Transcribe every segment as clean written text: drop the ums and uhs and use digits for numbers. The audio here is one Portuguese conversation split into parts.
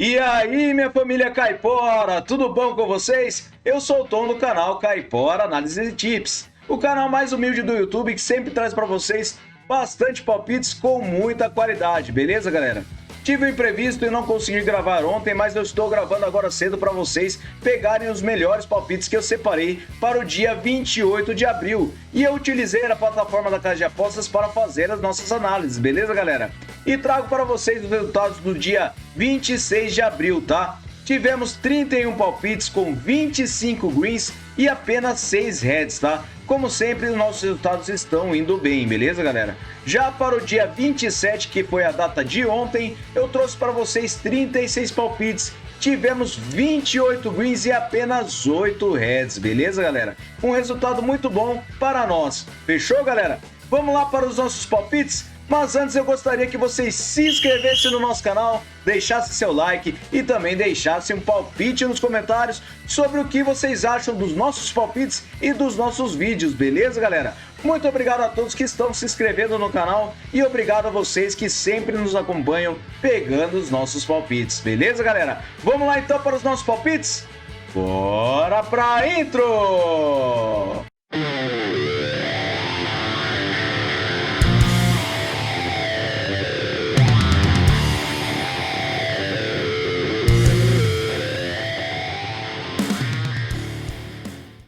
E aí, minha família Caipora, tudo bom com vocês? Eu sou o Tom do canal Caipora Análise e Tips, o canal mais humilde do YouTube que sempre traz para vocês bastante palpites com muita qualidade, beleza, galera? Tive um imprevisto e não consegui gravar ontem, mas eu estou gravando agora cedo para vocês pegarem os melhores palpites que eu separei para o dia 28 de abril. E eu utilizei a plataforma da Casa de Apostas para fazer as nossas análises, beleza, galera? E trago para vocês os resultados do dia 26 de abril, tá? Tivemos 31 palpites com 25 greens e apenas 6 reds, tá? Como sempre, os nossos resultados estão indo bem, beleza, galera? Já para o dia 27, que foi a data de ontem, eu trouxe para vocês 36 palpites. Tivemos 28 greens e apenas 8 reds, beleza, galera? Um resultado muito bom para nós. Fechou, galera? Vamos lá para os nossos palpites? Mas antes eu gostaria que vocês se inscrevessem no nosso canal, deixassem seu like e também deixassem um palpite nos comentários sobre o que vocês acham dos nossos palpites e dos nossos vídeos, beleza, galera? Muito obrigado a todos que estão se inscrevendo no canal e obrigado a vocês que sempre nos acompanham pegando os nossos palpites, beleza, galera? Vamos lá então para os nossos palpites? Bora pra intro!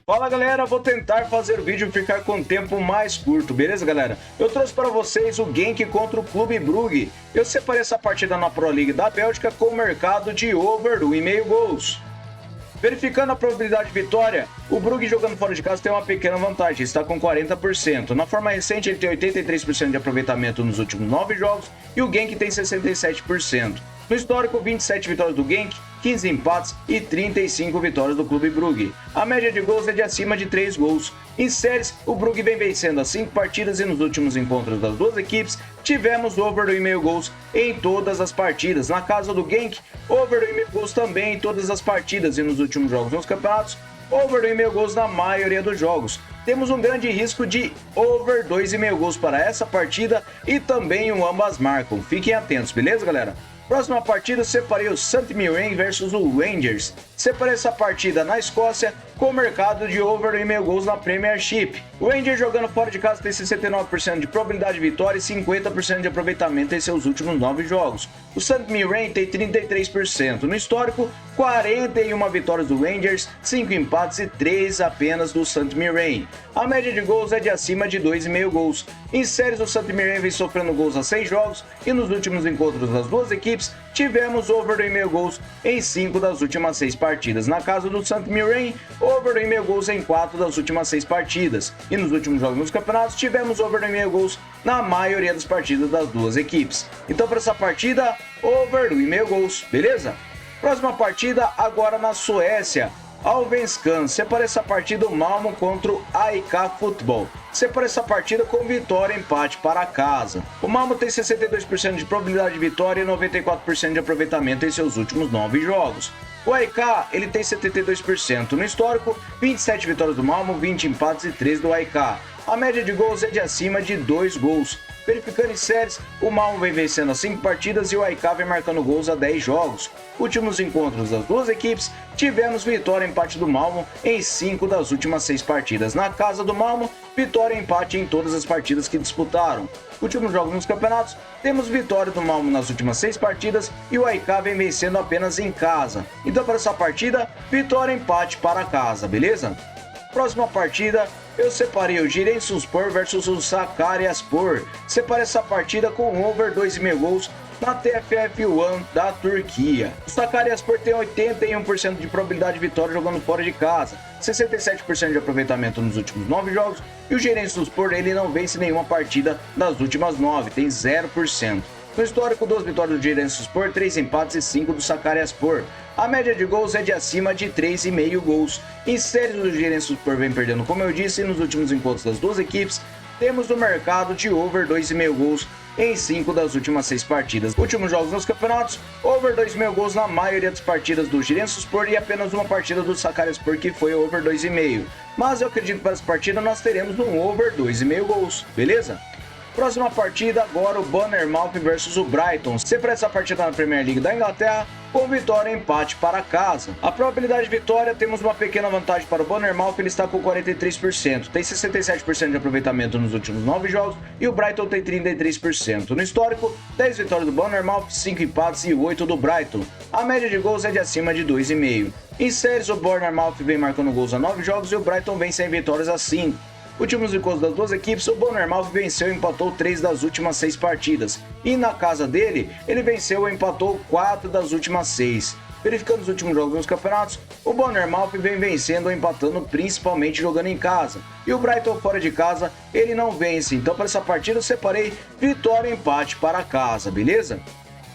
Fala galera, vou tentar fazer o vídeo ficar com tempo mais curto, beleza galera? Eu trouxe para vocês o Genk contra o Clube Brugge. Eu separei essa partida na Pro League da Bélgica com o mercado de over 1,5 gols. Verificando a probabilidade de vitória, o Brugge jogando fora de casa tem uma pequena vantagem, está com 40%. Na forma recente ele tem 83% de aproveitamento nos últimos 9 jogos e o Genk tem 67%. No histórico, 27 vitórias do Genk, 15 empates e 35 vitórias do Clube Brugge. A média de gols é de acima de 3 gols. Em séries, o Brugge vem vencendo as 5 partidas e nos últimos encontros das duas equipes, tivemos over 1,5 gols em todas as partidas. Na casa do Genk, over 1,5 gols também em todas as partidas e nos últimos jogos nos campeonatos, over 1,5 gols na maioria dos jogos. Temos um grande risco de over 2,5 gols para essa partida e também um ambas marcam. Fiquem atentos, beleza, galera? Próxima partida, separei o St. Mirren versus o Rangers. Separei essa partida na Escócia com o mercado de over 1,5 gols na Premiership. O Rangers jogando fora de casa tem 69% de probabilidade de vitória e 50% de aproveitamento em seus últimos 9 jogos. O St. Mirren tem 33%. No histórico, 41 vitórias do Rangers, 5 empates e 3 apenas do St. Mirren. A média de gols é de acima de 2,5 gols. Em séries, o St. Mirren vem sofrendo gols a 6 jogos e nos últimos encontros das duas equipes, tivemos over 1,5 gols em 5 das últimas 6 partidas. Na casa do St. Mirren, over 1,5 gols em 4 das últimas 6 partidas. E nos últimos jogos nos campeonatos, tivemos over 1,5 gols na maioria das partidas das duas equipes. Então, para essa partida, over 1,5 gols, beleza? Próxima partida, agora na Suécia. Alvenskan, separa essa partida o Malmo contra o AIK Futebol. Separa essa partida com vitória e empate para casa. O Malmo tem 62% de probabilidade de vitória e 94% de aproveitamento em seus últimos 9 jogos. O AIK, ele tem 72%. No histórico, 27 vitórias do Malmo, 20 empates e 3 do AIK. A média de gols é de acima de 2 gols. Verificando em séries, o Malmo vem vencendo as 5 partidas e o AIK vem marcando gols a 10 jogos. Últimos encontros das duas equipes, tivemos vitória e empate do Malmo em 5 das últimas 6 partidas. Na casa do Malmo, vitória e empate em todas as partidas que disputaram. Últimos jogos nos campeonatos, temos vitória do Malmo nas últimas 6 partidas e o AIK vem vencendo apenas em casa. Então para essa partida, vitória e empate para casa, beleza? Próxima partida, eu separei o Giresunspor versus o Sakaryaspor. Separei essa partida com over 2,5 gols na TFF1 da Turquia. O Sakaryaspor tem 81% de probabilidade de vitória jogando fora de casa, 67% de aproveitamento nos últimos 9 jogos e o Giresunspor ele não vence nenhuma partida das últimas 9, tem 0%. No histórico, 2 vitórias do Giresunspor, 3 empates e 5 do Sakaryaspor. A média de gols é de acima de 3,5 gols. Em séries, o Giresunspor vem perdendo, como eu disse, nos últimos encontros das duas equipes, temos no mercado de over 2,5 gols em 5 das últimas 6 partidas. Últimos jogos nos campeonatos, over 2,5 gols na maioria das partidas do Giresunspor e apenas uma partida do Sakaryaspor que foi over 2,5. Mas eu acredito que para essa partida nós teremos um over 2,5 gols, beleza? Próxima partida, agora o Bournemouth versus o Brighton. Sempre essa partida na Premier League da Inglaterra, com vitória e empate para casa. A probabilidade de vitória, temos uma pequena vantagem para o Bournemouth, ele está com 43%, tem 67% de aproveitamento nos últimos 9 jogos e o Brighton tem 33%. No histórico, 10 vitórias do Bournemouth, 5 empates e 8 do Brighton. A média de gols é de acima de 2,5. Em séries, o Bournemouth vem marcando gols a 9 jogos e o Brighton vem sem vitórias a 5. Últimos encontros das duas equipes, o Bournemouth venceu e empatou 3 das últimas 6 partidas. E na casa dele, ele venceu e empatou 4 das últimas 6. Verificando os últimos jogos nos campeonatos, o Bournemouth vem vencendo ou empatando, principalmente jogando em casa. E o Brighton fora de casa, ele não vence. Então para essa partida eu separei vitória e empate para casa, beleza?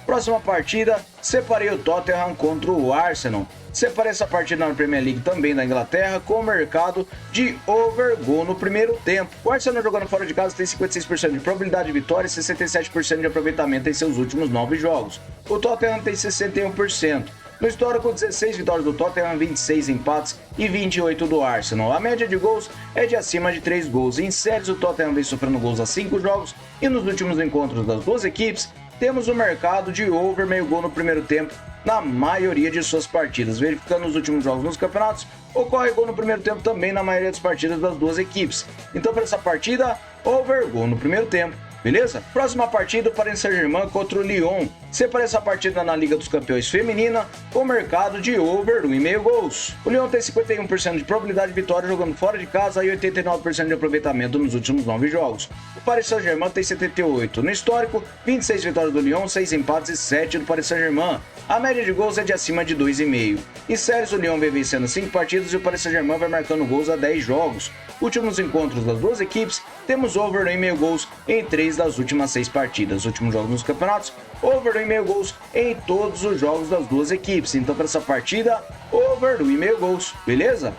Próxima partida, separei o Tottenham contra o Arsenal. Separei essa partida na Premier League também da Inglaterra com o mercado de over goal no primeiro tempo. O Arsenal jogando fora de casa tem 56% de probabilidade de vitória e 67% de aproveitamento em seus últimos 9 jogos. O Tottenham tem 61%. No histórico, 16 vitórias do Tottenham, 26 empates e 28 do Arsenal. A média de gols é de acima de 3 gols. Em séries, o Tottenham vem sofrendo gols a 5 jogos e nos últimos encontros das duas equipes, temos o mercado de over meio gol no primeiro tempo na maioria de suas partidas. Verificando os últimos jogos nos campeonatos, ocorre gol no primeiro tempo também na maioria das partidas das duas equipes. Então para essa partida, over gol no primeiro tempo. Beleza? Próxima partida, o Paris Saint-Germain contra o Lyon. Separei essa partida na Liga dos Campeões Feminina com mercado de over 1,5 gols. O Lyon tem 51% de probabilidade de vitória jogando fora de casa e 89% de aproveitamento nos últimos 9 jogos. O Paris Saint-Germain tem 78%. No histórico, 26 vitórias do Lyon, 6 empates e 7 do Paris Saint-Germain. A média de gols é de acima de 2,5. Em séries, o Lyon vem vencendo 5 partidas e o Paris Saint-Germain vai marcando gols a 10 jogos. Últimos encontros das duas equipes, temos over 1,5 gols em 3 das últimas 6 partidas. Últimos jogos nos campeonatos, over 1,5 gols em todos os jogos das duas equipes. Então para essa partida, over 1,5 gols, beleza?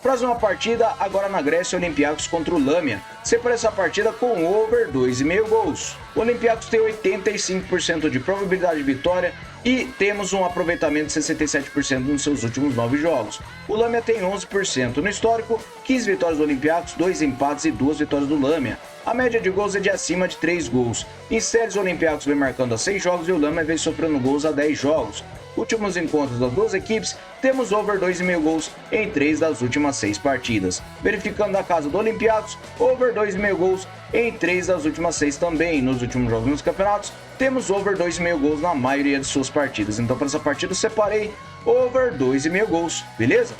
Próxima partida, agora na Grécia, Olympiacos contra o Lamia. Separei essa partida com over 2,5 gols. O Olympiacos tem 85% de probabilidade de vitória e temos um aproveitamento de 67% nos seus últimos 9 jogos. O Lamia tem 11%. No histórico, 15 vitórias do Olympiacos, 2 empates e 2 vitórias do Lamia. A média de gols é de acima de 3 gols. Em séries, o Olympiacos vem marcando a 6 jogos e o Lamia vem sofrendo gols a 10 jogos. Últimos encontros das duas equipes, temos over 2,5 gols em 3 das últimas 6 partidas. Verificando a casa do Olympiacos, over 2,5 gols em 3 das últimas 6 também. Nos últimos jogos nos campeonatos, temos over 2,5 gols na maioria de suas partidas. Então para essa partida eu separei over 2,5 gols, beleza?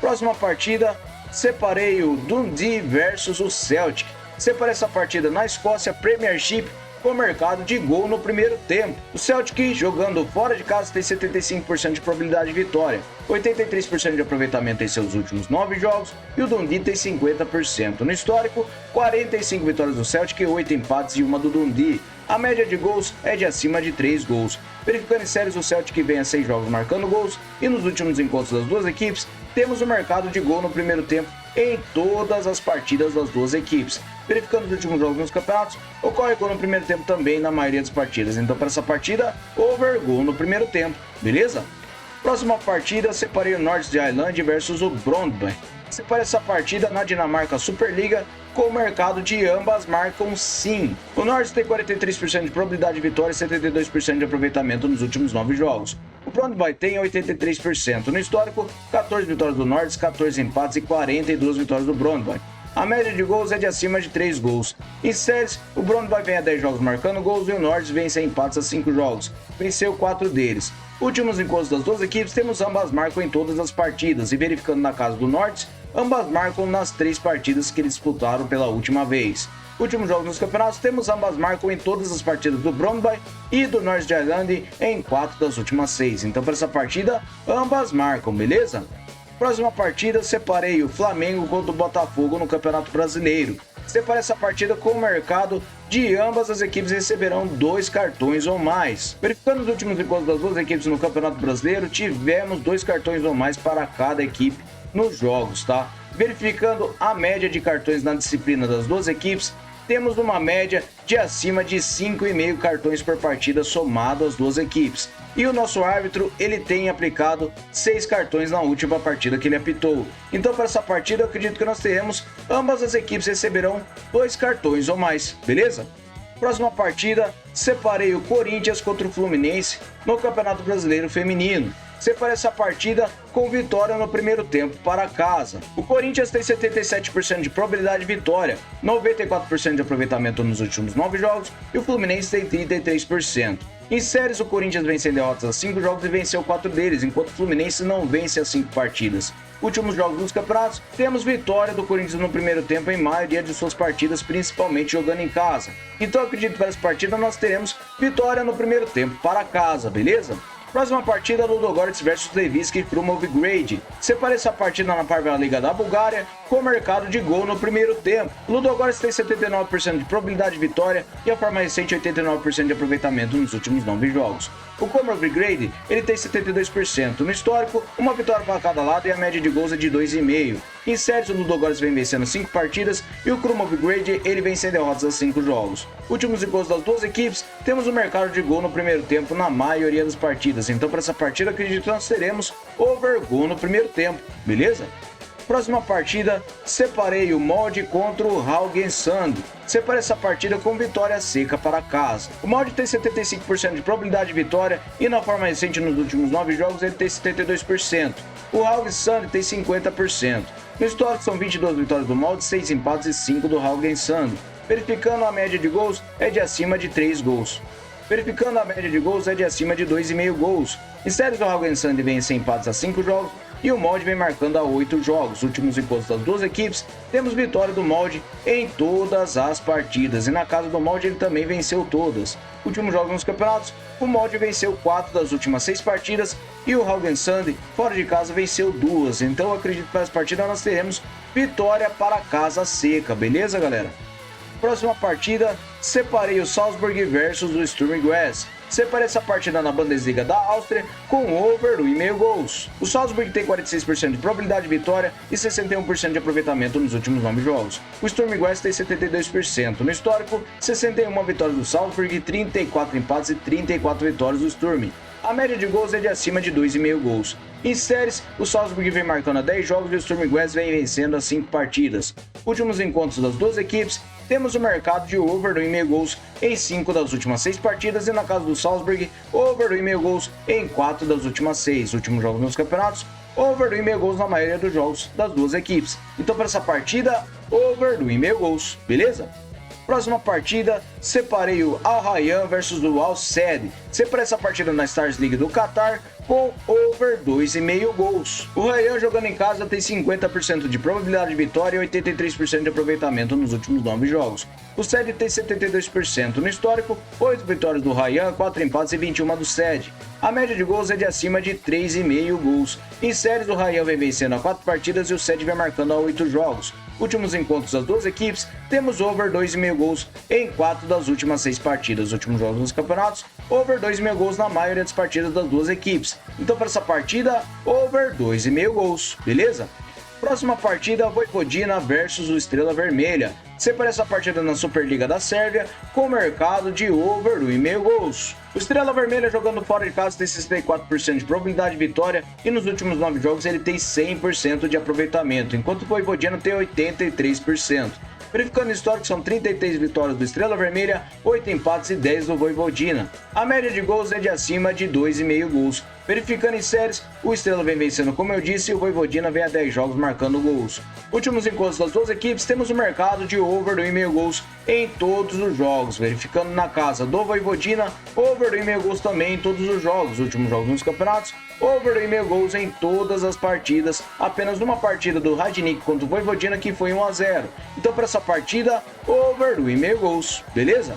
Próxima partida, separei o Dundee versus o Celtic. Separei essa partida na Escócia Premiership com mercado de gol no primeiro tempo. O Celtic, jogando fora de casa, tem 75% de probabilidade de vitória, 83% de aproveitamento em seus últimos 9 jogos e o Dundee tem 50%. No histórico, 45 vitórias do Celtic, 8 empates e 1 do Dundee. A média de gols é de acima de 3 gols. Verificando em séries, o Celtic vem a 6 jogos marcando gols e nos últimos encontros das duas equipes, temos o mercado de gol no primeiro tempo em todas as partidas das duas equipes. Verificando os últimos jogos nos campeonatos, ocorre gol no primeiro tempo também na maioria das partidas. Então para essa partida, over gol no primeiro tempo, beleza? Próxima partida, separei o North Island versus o Brøndby. Separei essa partida na Dinamarca Superliga com o mercado de ambas marcam sim. O North tem 43% de probabilidade de vitória e 72% de aproveitamento nos últimos 9 jogos. O Brøndby tem 83%. No histórico, 14 vitórias do North, 14 empates e 42 vitórias do Brøndby. A média de gols é de acima de 3 gols. Em séries, o Brøndby vem a 10 jogos marcando gols e o North vem sem empates a 5 jogos. Venceu 4 deles. Últimos encontros das duas equipes, temos ambas marcam em todas as partidas. E verificando na casa do North, ambas marcam nas 3 partidas que eles disputaram pela última vez. Últimos jogos nos campeonatos, temos ambas marcam em todas as partidas do Brøndby e do North Island em 4 das últimas 6. Então para essa partida, ambas marcam, beleza? Próxima partida, separei o Flamengo contra o Botafogo no Campeonato Brasileiro. Separei essa partida com o mercado de ambas as equipes receberão 2 cartões ou mais. Verificando os últimos encontros das duas equipes no Campeonato Brasileiro, tivemos 2 cartões ou mais para cada equipe nos jogos, tá? Verificando a média de cartões na disciplina das duas equipes, temos uma média de acima de 5,5 cartões por partida somado às duas equipes. E o nosso árbitro, ele tem aplicado 6 cartões na última partida que ele apitou. Então para essa partida eu acredito que nós teremos, ambas as equipes receberão 2 cartões ou mais, beleza? Próxima partida, separei o Corinthians contra o Fluminense no Campeonato Brasileiro Feminino. Separei essa partida com vitória no primeiro tempo para casa. O Corinthians tem 77% de probabilidade de vitória, 94% de aproveitamento nos últimos 9 jogos e o Fluminense tem 33%. Em séries, o Corinthians venceu derrotas a 5 jogos e venceu 4 deles, enquanto o Fluminense não vence as 5 partidas. Últimos jogos dos campeonatos, temos vitória do Corinthians no primeiro tempo em maioria de suas partidas, principalmente jogando em casa. Então acredito que para essa partida nós teremos vitória no primeiro tempo para casa, beleza? Próxima partida, Ludogorets vs Levski Krumovgrad. Separei essa partida na Parva Liga da Bulgária com mercado de gol no primeiro tempo. Ludogorets tem 79% de probabilidade de vitória e a forma recente 89% de aproveitamento nos últimos 9 jogos. O Krumovgrad ele tem 72%. No histórico, uma vitória para cada lado e a média de gols é de 2,5. Em séries, o Ludogorets vem vencendo 5 partidas e o Krumovgrad ele vem sem derrotas a 5 jogos. Últimos gols das duas equipes, temos o mercado de gol no primeiro tempo na maioria das partidas. Então para essa partida acredito que nós teremos over gol no primeiro tempo, beleza? Próxima partida, separei o Molde contra o Haugesund. Separei essa partida com vitória seca para casa. O Molde tem 75% de probabilidade de vitória e na forma recente nos últimos 9 jogos ele tem 72%. O Haugesund tem 50%. No histórico são 22 vitórias do Molde, 6 empates e 5 do Haugesund. Verificando a média de gols é de acima de 3 gols. Verificando a média de gols é de acima de 2,5 gols. Em séries, o Haugesund vem sem empates a 5 jogos e o Molde vem marcando a 8 jogos. Últimos encontros das duas equipes, temos vitória do Molde em todas as partidas. E na casa do Molde ele também venceu todas. Últimos jogos nos campeonatos, o Molde venceu 4 das últimas 6 partidas e o Haugesund fora de casa venceu 2. Então eu acredito que para essa partida nós teremos vitória para casa seca, beleza galera? Próxima partida, separei o Salzburg versus o Sturm Graz. Separei essa partida na Bundesliga da Áustria com over 1,5 gols. O Salzburg tem 46% de probabilidade de vitória e 61% de aproveitamento nos últimos 9 jogos. O Sturm Graz tem 72%. No histórico, 61 vitórias do Salzburg, 34 empates e 34 vitórias do Sturm. A média de gols é de acima de 2,5 gols. Em séries, o Salzburg vem marcando a 10 jogos e o Sturm Graz vem vencendo as 5 partidas. Últimos encontros das duas equipes, temos o mercado de over 1,5 gols em 5 das últimas 6 partidas e na casa do Salzburg, over 1,5 gols em 4 das últimas 6. Últimos jogos nos campeonatos, over 1,5 gols na maioria dos jogos das duas equipes. Então para essa partida, over 1,5 gols, beleza? Próxima partida, separei o Al Rayyan versus o Al Sadd. Separei essa partida na Stars League do Qatar com over 2,5 gols. O Rayyan jogando em casa tem 50% de probabilidade de vitória e 83% de aproveitamento nos últimos 9 jogos. O Sadd tem 72%. No histórico, 8 vitórias do Rayyan, 4 empates e 21 do Sadd. A média de gols é de acima de 3,5 gols. Em séries, o Rayyan vem vencendo a 4 partidas e o Sadd vem marcando a 8 jogos. Últimos encontros das duas equipes, temos over 2,5 gols em 4 das últimas 6 partidas. Últimos jogos nos campeonatos, over 2,5 gols na maioria das partidas das duas equipes. Então para essa partida, over 2,5 gols, beleza? Próxima partida, Vojvodina versus o Estrela Vermelha. Separei essa partida na Superliga da Sérvia com mercado de over 1,5 gols. O Estrela Vermelha jogando fora de casa tem 64% de probabilidade de vitória e nos últimos 9 jogos ele tem 100% de aproveitamento, enquanto o Vojvodina tem 83%. Verificando o histórico, são 33 vitórias do Estrela Vermelha, 8 empates e 10 do Vojvodina. A média de gols é de acima de 2,5 gols. Verificando em séries, o Estrela vem vencendo, como eu disse, e o Vojvodina vem a 10 jogos marcando gols. Últimos encontros das duas equipes, temos o mercado de over 1,5 gols em todos os jogos. Verificando na casa do Vojvodina, over 1,5 gols também em todos os jogos. Últimos jogos nos campeonatos, over 1,5 gols em todas as partidas. Apenas numa partida do Radnik contra o Vojvodina que foi 1-0. Então para essa partida, over 1,5 gols, beleza?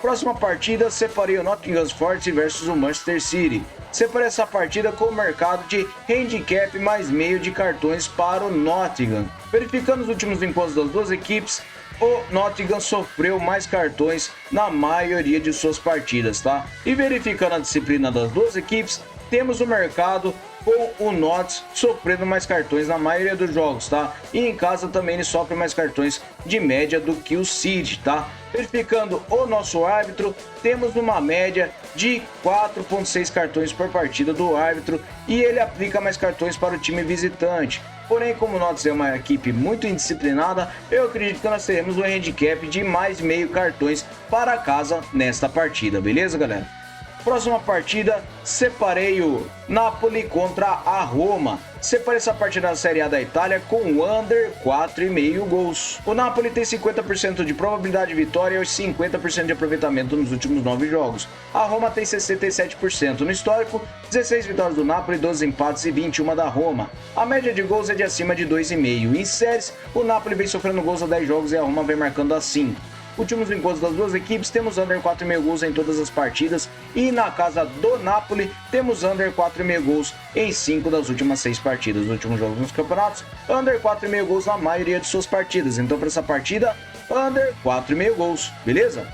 Próxima partida, separei o Nottingham Forest versus o Manchester City. Separei essa partida com o mercado de handicap mais meio de cartões para o Nottingham. Verificando os últimos encontros das duas equipes, o Nottingham sofreu mais cartões na maioria de suas partidas, tá? E verificando a disciplina das duas equipes, temos o mercado com o Notts sofrendo mais cartões na maioria dos jogos, tá? E em casa também ele sofre mais cartões de média do que o City, tá? Verificando o nosso árbitro, temos uma média de 4,6 cartões por partida do árbitro e ele aplica mais cartões para o time visitante. Porém, como o Notts é uma equipe muito indisciplinada, eu acredito que nós teremos um handicap de mais meio cartões para casa nesta partida, beleza, galera? Próxima partida, separei o Napoli contra a Roma. Separei essa partida da Série A da Itália com under 4,5 gols. O Napoli tem 50% de probabilidade de vitória e 50% de aproveitamento nos últimos 9 jogos. A Roma tem 67% no histórico, 16 vitórias do Napoli, 12 empates e 21 da Roma. A média de gols é de acima de 2,5. Em séries, o Napoli vem sofrendo gols a 10 jogos e a Roma vem marcando a 5. Últimos encontros das duas equipes, temos under 4,5 gols em todas as partidas e na casa do Napoli temos under 4,5 gols em 5 das últimas 6 partidas. Nos últimos jogos nos campeonatos, under 4,5 gols na maioria de suas partidas. Então para essa partida, under 4,5 gols, beleza?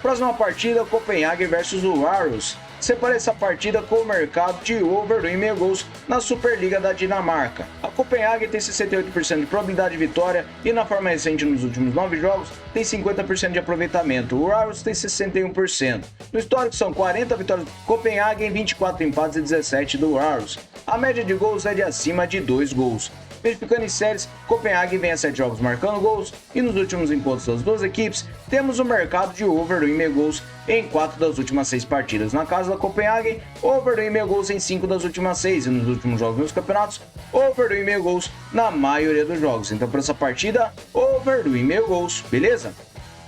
Próxima partida, Copenhague versus o Aarhus. Separei essa partida com o mercado de over 1,5 gols na Superliga da Dinamarca. A Copenhague tem 68% de probabilidade de vitória e na forma recente nos últimos 9 jogos tem 50% de aproveitamento. O Aarhus tem 61%. No histórico são 40 vitórias do Copenhague, 24 empates e 17 do Aarhus. A média de gols é de acima de 2 gols. Verificando em séries, Copenhague vem a 7 jogos marcando gols e nos últimos encontros das duas equipes temos o mercado de over 1,5 gols em 4 das últimas 6 partidas. Na casa da Copenhague, over 1,5 gols em 5 das últimas 6 e nos últimos jogos nos campeonatos, over 1,5 gols na maioria dos jogos. Então para essa partida, over 1,5 gols, beleza?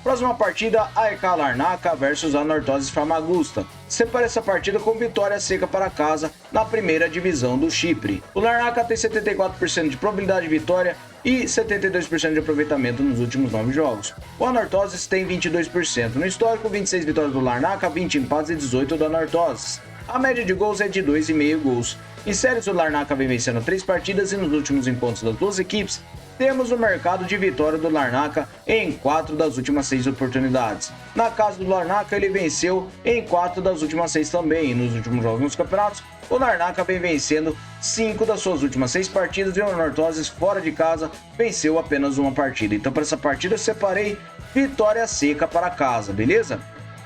Próxima partida, AEK Larnaca versus a Nortoses Famagusta. Separa essa partida com vitória seca para casa na primeira divisão do Chipre. O Larnaca tem 74% de probabilidade de vitória e 72% de aproveitamento nos últimos 9 jogos. O Anortoses tem 22%. No histórico, 26 vitórias do Larnaca, 20 empates e 18 do Anortoses. A média de gols é de 2,5 gols. Em séries, o Larnaca vem vencendo 3 partidas e nos últimos encontros das duas equipes, temos o mercado de vitória do Larnaca em 4 das últimas 6 oportunidades. Na casa do Larnaca, ele venceu em 4 das últimas 6 também. E nos últimos jogos nos campeonatos, o Larnaca vem vencendo 5 das suas últimas 6 partidas e o Nortoses, fora de casa, venceu apenas uma partida. Então, para essa partida, eu separei vitória seca para casa, beleza?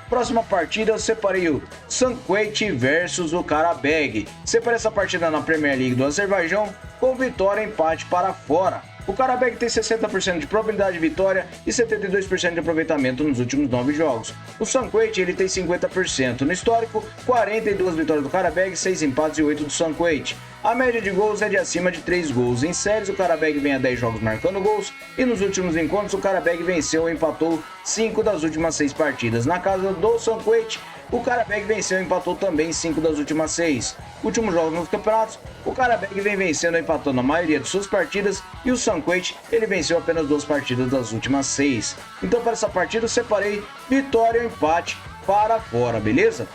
Próxima partida, eu separei o Sankuet versus o Karabag. Separei essa partida na Premier League do Azerbaijão com vitória e empate para fora. O Karabag tem 60% de probabilidade de vitória e 72% de aproveitamento nos últimos 9 jogos. O Sankuet ele tem 50%. No histórico, 42 vitórias do Karabag, 6 empates e 8 do Sankuet. A média de gols é de acima de 3 gols. Em séries, o Karabag vem a 10 jogos marcando gols e nos últimos encontros o Karabag venceu ou empatou 5 das últimas 6 partidas. Na casa do Sankuet, o Karabag venceu e empatou também 5 das últimas 6. Últimos jogos nos campeonatos, o Karabag vem vencendo e empatando a maioria de suas partidas e o Sankuet ele venceu apenas 2 partidas das últimas 6. Então para essa partida eu separei vitória e empate para fora, beleza?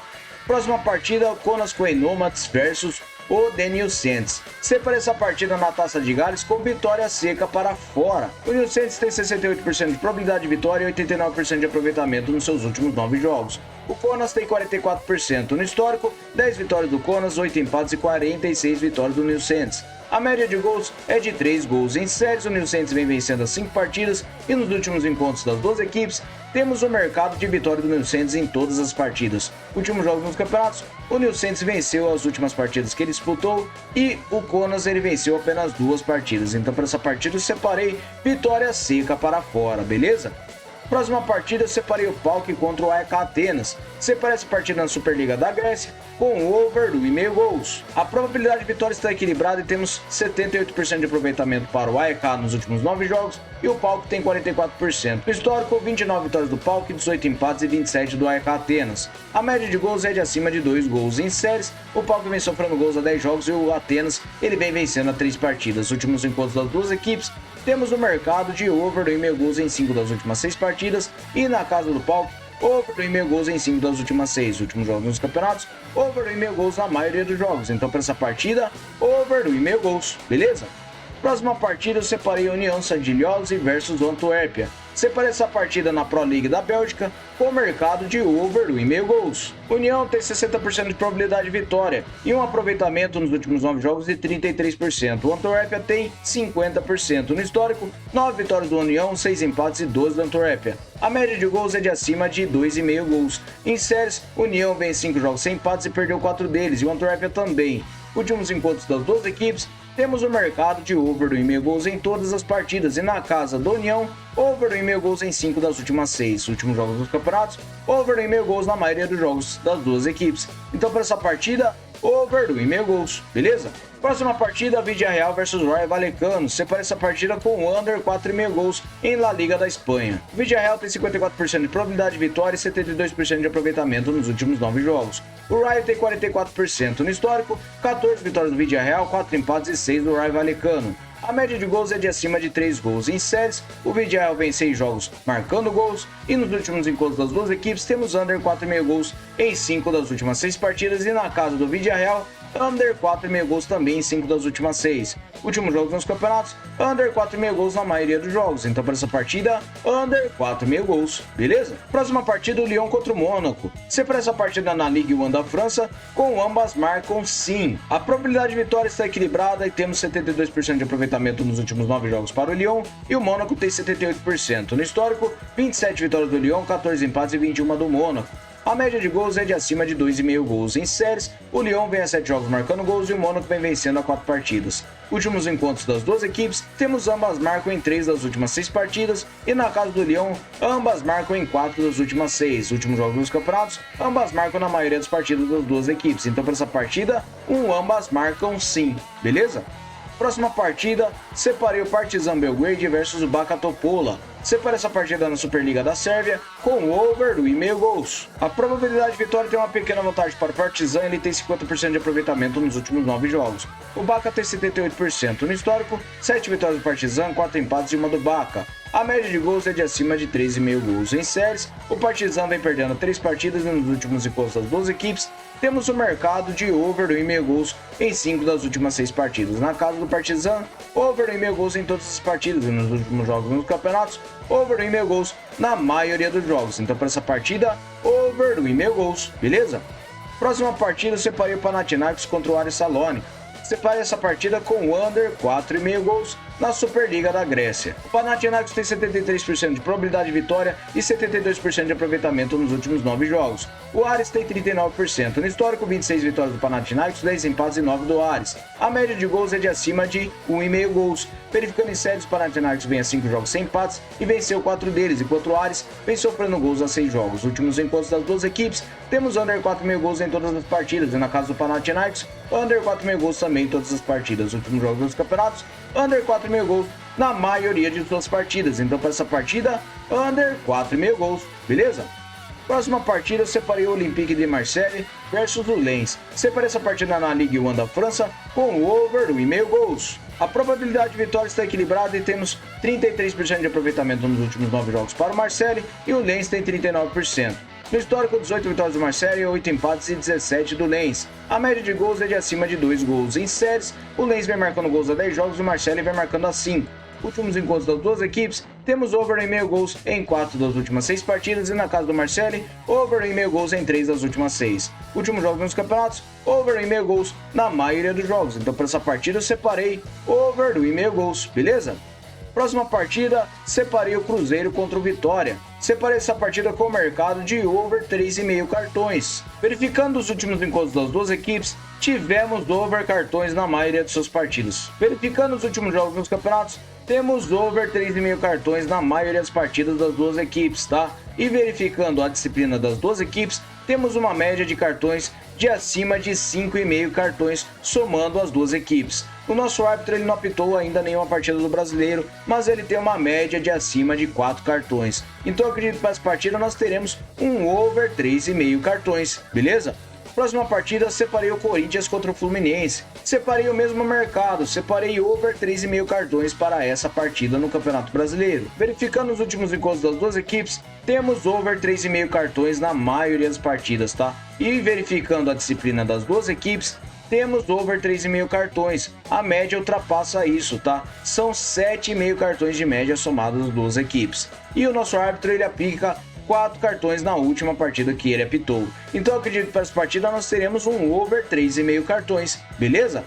Próxima partida, o Konasquai Nomads versus o Denil Saints. Separei essa partida na Taça de Gales com vitória seca para fora. O Denil Saints tem 68% de probabilidade de vitória e 89% de aproveitamento nos seus últimos 9 jogos. O Konas tem 44%. No histórico, 10 vitórias do Konas, 8 empates e 46 vitórias do Denil Saints. A média de gols é de 3 gols. Em séries, o Denil Saints vem vencendo as 5 partidas e nos últimos encontros das duas equipes, temos o mercado de vitória do Denil Saints em todas as partidas. Últimos jogos nos campeonatos, o Denil Saints venceu as últimas partidas que ele disputou e o Konas ele venceu apenas 2 partidas. Então para essa partida eu separei vitória seca para fora, beleza? Próxima partida eu separei o PAOK contra o AEK Atenas. Separei essa partida na Superliga da Grécia com o over do 1,5 gols. A probabilidade de vitória está equilibrada e temos 78% de aproveitamento para o AEK nos últimos 9 jogos e o PAOK tem 44%. No histórico, 29 vitórias do PAOK, 18 empates e 27 do AEK Atenas. A média de gols é de acima de 2 gols. Em séries, o PAOK vem sofrendo gols a 10 jogos e o Atenas ele vem vencendo a 3 partidas. Os últimos encontros das duas equipes, temos no mercado de over do 1,5 gols em 5 das últimas 6 partidas e na casa do PAOK, over do 1,5 gols em 5 das últimas 6. Últimos jogos nos campeonatos, over do 1,5 gols na maioria dos jogos. Então para essa partida, over do 1,5 gols, beleza? Próxima partida eu separei a União San Gigliosi versus o Antuérpia. Separei essa partida na Pro League da Bélgica com o mercado de over 1,5 gols. União tem 60% de probabilidade de vitória e um aproveitamento nos últimos 9 jogos de 33%. O Antuérpia tem 50%. No histórico, 9 vitórias do União, 6 empates e 12 do Antuérpia. A média de gols é de acima de 2,5 gols. Em séries, União vem 5 jogos sem empates e perdeu 4 deles, e o Antuérpia também. Últimos encontros das duas equipes, temos o mercado de over 1,5 gols em todas as partidas, e na casa do União, over 1,5 gols em 5 das últimas 6 últimos jogos dos campeonatos, over 1,5 gols na maioria dos jogos das duas equipes. Então, para essa partida, over 1,5 gols, beleza? Próxima partida, Villarreal versus Rayo Vallecano. Separa essa partida com under 4,5 gols em La Liga da Espanha. O Villarreal tem 54% de probabilidade de vitória e 72% de aproveitamento nos últimos 9 jogos. O Rayo tem 44% no histórico, 14 vitórias do Villarreal, 4 empates e 6 do Rayo Vallecano. A média de gols é de acima de 3 gols. Em séries, o Villarreal vem 6 jogos marcando gols, e nos últimos encontros das duas equipes temos under 4,5 gols em 5 das últimas 6 partidas, e na casa do Villarreal, under 4,5 gols também em 5 das últimas 6 últimos jogos nos campeonatos, under 4,5 gols na maioria dos jogos. Então, para essa partida, under 4,5 gols, beleza? Próxima partida, o Lyon contra o Mônaco. Separa essa partida na Ligue 1 da França, com ambas marcam sim. A probabilidade de vitória está equilibrada e temos 72% de aproveitamento nos últimos 9 jogos para o Lyon, e o Mônaco tem 78%. No histórico, 27 vitórias do Lyon, 14 empates e 21 do Mônaco. A média de gols é de acima de 2,5 gols. Em séries, o Lyon vem a 7 jogos marcando gols e o Mônaco vem vencendo a 4 partidas. Últimos encontros das duas equipes, temos ambas marcam em 3 das últimas 6 partidas, e na casa do Lyon, ambas marcam em 4 das últimas 6 últimos jogos dos campeonatos, ambas marcam na maioria das partidas das duas equipes. Então, para essa partida, ambas marcam sim, beleza? Próxima partida, separei o Partizan Belgrade versus o Baka Topola. Separa essa partida na Superliga da Sérvia com over 1,5 gols. A probabilidade de vitória tem uma pequena vantagem para o Partizan, ele tem 50% de aproveitamento nos últimos 9 jogos. O Baka tem 78%. No histórico, 7 vitórias do Partizan, 4 empates e 1 do Baka. A média de gols é de acima de 3,5 gols. Em séries, o Partizan vem perdendo 3 partidas nos últimos encontros das duas equipes. Temos o mercado de over 1,5 gols em 5 das últimas 6 partidas. Na casa do Partizan, over 1,5 gols em todas as partidas e nos últimos jogos nos campeonatos, over 1,5 gols na maioria dos jogos. Então, para essa partida, over 1,5 gols, beleza? Próxima partida, eu separei o Panathinaikos contra o Aris Salónica. Separei essa partida com under 4,5 gols na Superliga da Grécia. O Panathinaikos tem 73% de probabilidade de vitória e 72% de aproveitamento nos últimos 9 jogos. O Aris tem 39%. No histórico, 26 vitórias do Panathinaikos, 10 empates e 9 do Aris. A média de gols é de acima de 1,5 gols. Verificando em séries, o Panathinaikos vem a 5 jogos sem empates e venceu 4 deles, enquanto o Aris vem sofrendo gols a 6 jogos. Últimos encontros das duas equipes, temos under 4,5 gols em todas as partidas, e na casa do Panathinaikos, under 4,5 gols também em todas as partidas. Últimos jogos dos campeonatos, under 4,5 gols na maioria de suas partidas. Então, para essa partida, under 4,5 gols, beleza? Próxima partida, eu separei o Olympique de Marseille versus o Lens. Separei essa partida na Ligue 1 da França com over 1,5 gols. A probabilidade de vitória está equilibrada e temos 33% de aproveitamento nos últimos 9 jogos para o Marseille, e o Lens tem 39%. No histórico, 18 vitórias do Marseille, 8 empates e 17 do Lens. A média de gols é de acima de 2 gols. Em séries, o Lens vem marcando gols a 10 jogos e o Marseille vem marcando a 5. Últimos encontros das duas equipes, temos over 1,5 gols em 4 das últimas 6 partidas, e na casa do Marseille, over 1,5 gols em 3 das últimas 6. Últimos jogos nos campeonatos, over 1,5 gols na maioria dos jogos. Então, para essa partida, eu separei over 1,5 gols, beleza? Próxima partida, separei o Cruzeiro contra o Vitória. Separei essa partida com o mercado de over 3,5 cartões. Verificando os últimos encontros das duas equipes, tivemos over cartões na maioria de suas partidas. Verificando os últimos jogos nos campeonatos, temos over 3,5 cartões na maioria das partidas das duas equipes, tá? E verificando a disciplina das duas equipes, temos uma média de cartões de acima de 5,5 cartões somando as duas equipes. O nosso árbitro ele não apitou ainda nenhuma partida do Brasileiro, mas ele tem uma média de acima de 4 cartões. Então eu acredito que para essa partida nós teremos um over 3,5 cartões, beleza? Próxima partida, separei o Corinthians contra o Fluminense. Separei o mesmo mercado, separei over 3,5 cartões para essa partida no Campeonato Brasileiro. Verificando os últimos encontros das duas equipes, temos over 3,5 cartões na maioria das partidas, tá? E verificando a disciplina das duas equipes, temos over 3,5 cartões. A média ultrapassa isso, tá? São 7,5 cartões de média somados das duas equipes. E o nosso árbitro, ele aplica 4 cartões na última partida que ele apitou. Então eu acredito que para essa partida nós teremos um over 3,5 cartões, beleza?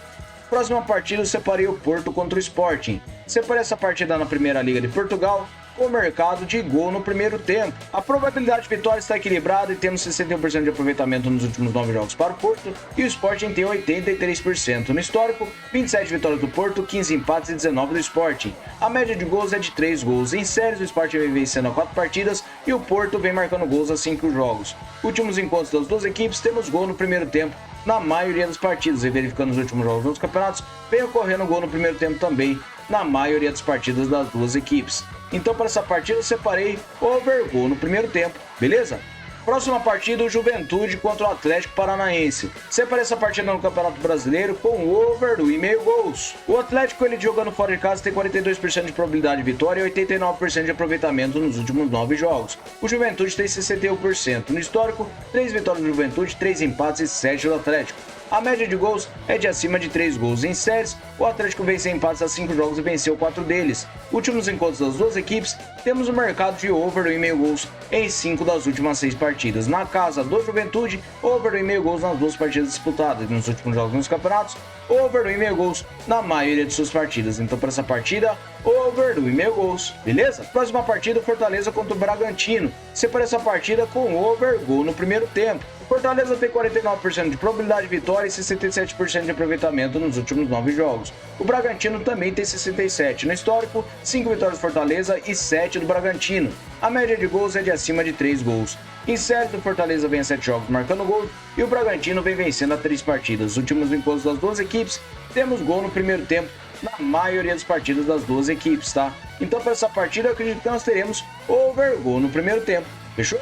Próxima partida eu separei o Porto contra o Sporting. Separei essa partida na Primeira Liga de Portugal com o mercado de gol no primeiro tempo. A probabilidade de vitória está equilibrada e temos 61% de aproveitamento nos últimos 9 jogos para o Porto e o Sporting tem 83%. No histórico, 27 vitórias do Porto, 15 empates e 19 do Sporting. A média de gols é de 3 gols. Em séries, o Sporting vem vencendo a 4 partidas e o Porto vem marcando gols a 5 jogos. Últimos encontros das duas equipes, temos gol no primeiro tempo na maioria das partidas, e verificando os últimos jogos dos campeonatos, vem ocorrendo gol no primeiro tempo também na maioria das partidas das duas equipes. Então para essa partida eu separei over gol no primeiro tempo, beleza? Próxima partida, o Juventude contra o Atlético Paranaense. Separei essa partida no Campeonato Brasileiro com over 1,5 gols. O Atlético, ele jogando fora de casa, tem 42% de probabilidade de vitória e 89% de aproveitamento nos últimos 9 jogos. O Juventude tem 61%. No histórico, 3 vitórias do Juventude, 3 empates e 7 do Atlético. A média de gols é de acima de 3 gols. Em séries, o Atlético venceu empates a 5 jogos e venceu 4 deles. Últimos encontros das duas equipes, temos o mercado de over 1,5 gols em 5 das últimas 6 partidas. Na casa do Juventude, over 1,5 gols nas duas partidas disputadas. Nos últimos jogos nos campeonatos, over 1,5 gols na maioria de suas partidas. Então para essa partida, over 1,5 gols, beleza? Próxima partida, Fortaleza contra o Bragantino. Separa essa partida com over gol no primeiro tempo. Fortaleza tem 49% de probabilidade de vitória e 67% de aproveitamento nos últimos 9 jogos. O Bragantino também tem 67%. No histórico, 5 vitórias do Fortaleza e 7 do Bragantino. A média de gols é de acima de 3 gols. Em série, do Fortaleza vem a 7 jogos marcando gol e o Bragantino vem vencendo a 3 partidas. Os últimos encontros das duas equipes, temos gol no primeiro tempo na maioria das partidas das duas equipes, tá? Então para essa partida eu acredito que nós teremos over gol no primeiro tempo, fechou?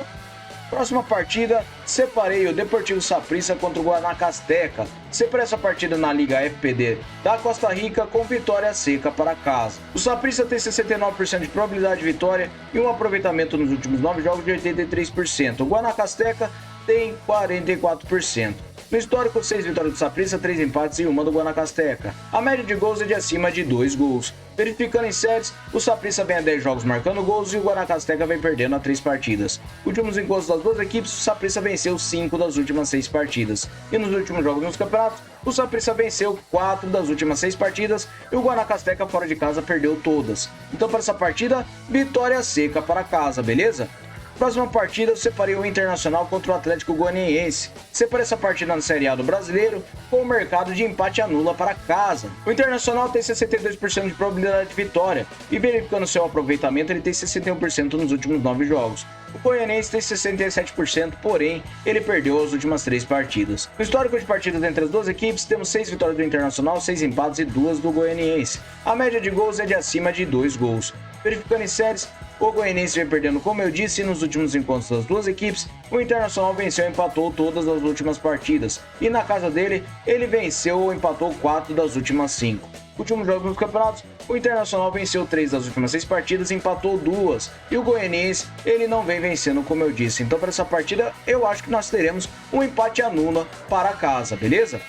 Próxima partida, separei o Deportivo Saprissa contra o Guanacasteca. Separei essa partida na Liga FPD da Costa Rica com vitória seca para casa. O Saprissa tem 69% de probabilidade de vitória e um aproveitamento nos últimos 9 jogos de 83%. O Guanacasteca tem 44%. No histórico, 6 vitórias do Saprissa, 3 empates e 1 do Guanacasteca. A média de gols é de acima de 2 gols. Verificando em séries, o Saprissa vem a 10 jogos marcando gols e o Guanacasteca vem perdendo a 3 partidas. Últimos encontros das duas equipes, o Saprissa venceu 5 das últimas 6 partidas. E nos últimos jogos nos campeonatos, o Saprissa venceu 4 das últimas 6 partidas e o Guanacasteca fora de casa perdeu todas. Então para essa partida, vitória seca para casa, beleza? Próxima partida, eu separei o Internacional contra o Atlético Goianiense. Separei essa partida na Série A do Brasileiro com o mercado de empate anula para casa. O Internacional tem 62% de probabilidade de vitória e verificando seu aproveitamento, ele tem 61% nos últimos 9 jogos. O Goianiense tem 67%, porém, ele perdeu as últimas 3 partidas. No histórico de partidas entre as duas equipes, temos 6 vitórias do Internacional, 6 empates e 2 do Goianiense. A média de gols é de acima de 2 gols. Verificando em séries, o Goianiense vem perdendo, como eu disse, nos últimos encontros das duas equipes, o Internacional venceu e empatou todas as últimas partidas. E na casa dele, ele venceu ou empatou 4 das últimas 5. Últimos jogos nos campeonatos, o Internacional venceu 3 das últimas 6 partidas e empatou 2. E o Goianiense, ele não vem vencendo, como eu disse. Então para essa partida, eu acho que nós teremos um empate anula para casa, beleza?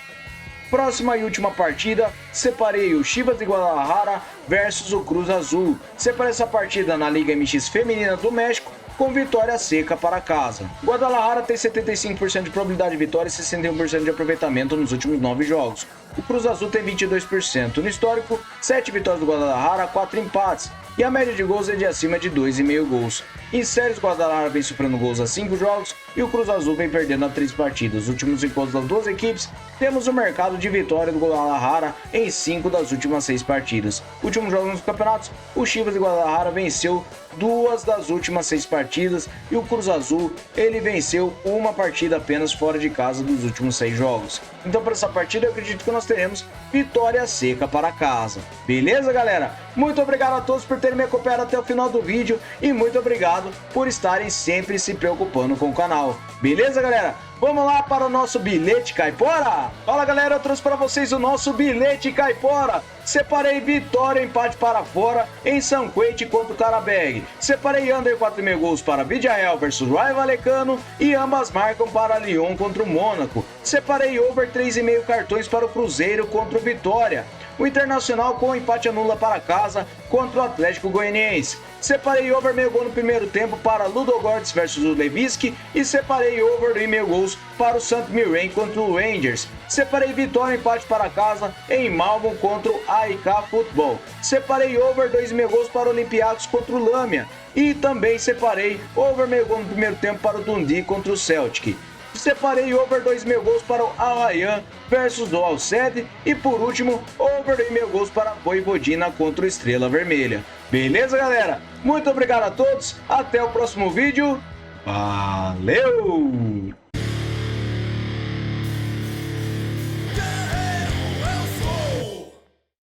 Próxima e última partida, separei o Chivas de Guadalajara versus o Cruz Azul. Separei essa partida na Liga MX Feminina do México com vitória seca para casa. Guadalajara tem 75% de probabilidade de vitória e 61% de aproveitamento nos últimos 9 jogos. O Cruz Azul tem 22%. No histórico, 7 vitórias do Guadalajara, 4 empates. E a média de gols é de acima de 2,5 gols. Em séries, o Guadalajara vem sofrendo gols a 5 jogos e o Cruz Azul vem perdendo a 3 partidas. Nos últimos encontros das duas equipes, temos o mercado de vitória do Guadalajara em 5 das últimas 6 partidas. Últimos jogos nos campeonatos, o Chivas de Guadalajara venceu 2 das últimas 6 partidas e o Cruz Azul, ele venceu uma partida apenas fora de casa dos últimos 6 jogos. Então para essa partida eu acredito que nós teremos vitória seca para casa. Beleza, galera? Muito obrigado a todos por terem me acompanhado até o final do vídeo e muito obrigado por estarem sempre se preocupando com o canal. Beleza, galera? Vamos lá para o nosso bilhete caipora? Fala galera, eu trouxe para vocês o nosso bilhete caipora. Separei vitória, empate para fora em São Quentin contra o Carabeg. Separei under 4,5 gols para Villarreal versus Raio Vallecano e ambas marcam para Lyon contra o Mônaco. Separei over 3,5 cartões para o Cruzeiro contra o Vitória. O Internacional com empate anula para casa contra o Atlético Goianiense. Separei over meio gol no primeiro tempo para Ludogorets versus o Levski e separei over e meio gols para o Saint Mirren contra o Rangers. Separei vitória e empate para casa em Malmö contra o AIK Futebol. Separei over 2,5 gols para o Olympiacos contra o Lamia e também separei over meio gol no primeiro tempo para o Dundee contra o Celtic. Separei over 2,5 gols para o Al Rayyan versus o Al Sadd e por último over 2,5 gols para a Voivodina contra o Estrela Vermelha. Beleza, galera? Muito obrigado a todos, até o próximo vídeo. Valeu!